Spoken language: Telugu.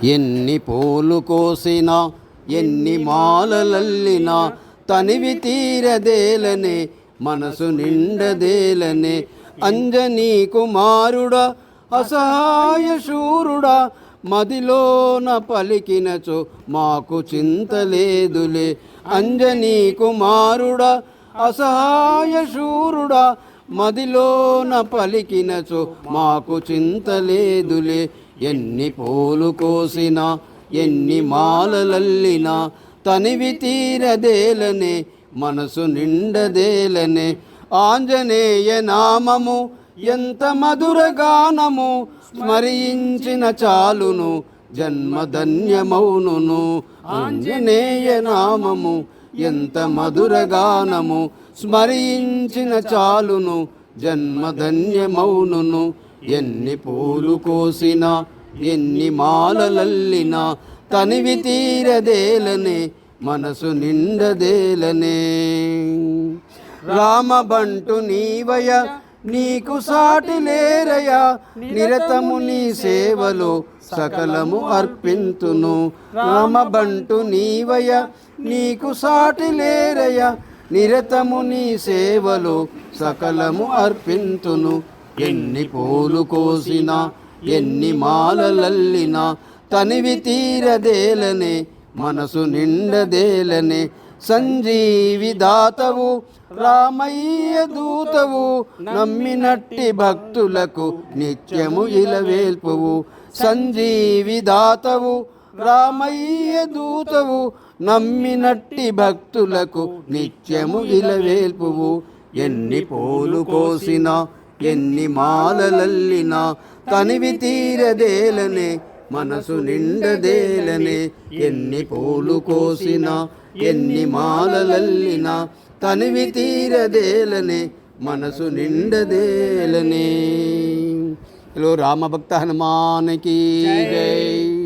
ఎన్ని పూలు కోసినా ఎన్ని మాలలల్లినా తనివి తీరదేలనే మనసు నిండదేలనే. అంజనీ కుమారుడా అసహాయ శూరుడా మదిలోన పలికినచో మాకు చింతలేదులే. అంజనీ కుమారుడా అసహాయ శూరుడా మదిలోన పలికినచో మాకు చింతలేదులే. ఎన్ని పూలు కోసినా ఎన్ని మాలలల్లినా తనివి తీరదేలనే మనసు నిండదేలనే. ఆంజనేయ నామము ఎంత మధురగానము స్మరించిన చాలును జన్మధన్యమౌనును. ఆంజనేయ నామము ఎంత మధురగానము స్మరించిన చాలును జన్మధన్యమౌనును. ఎన్ని పూలు కోసినా ఎన్ని మాలలల్లినా తనివి తీరదేలనే మనసు నిండదేలనే. రామబంటు నీవయ నీకు సాటి లేరయ నిరతము నీ సేవలో సకలము అర్పింతును. రామబంటు నీవయ నీకు సాటి లేరయ నిరతము నీ సేవలో సకలము అర్పింతును. ఎన్ని పూలు కోసినా ఎన్ని మాలలల్లినా తనివి తీరదేలనే మనసు నిండదేలనే. సంజీవి దాతవు రామయ్య దూతవు నమ్మినట్టి భక్తులకు నిత్యము ఇలవేల్పువు. సంజీవి దాతవు రామయ్య దూతవు నమ్మినట్టి భక్తులకు నిత్యము ఇలవేల్పువు. ఎన్ని పూలు కోసినా ఎన్ని మాలలల్లినా తనివి తీరదేలనే మనసు నిండదేలనే. ఎన్ని పూలు కోసినా ఎన్ని మాలలల్లినా తనివి తీరదేలనే మనసు నిండదేలనే. రామభక్త హనుమానికి జై.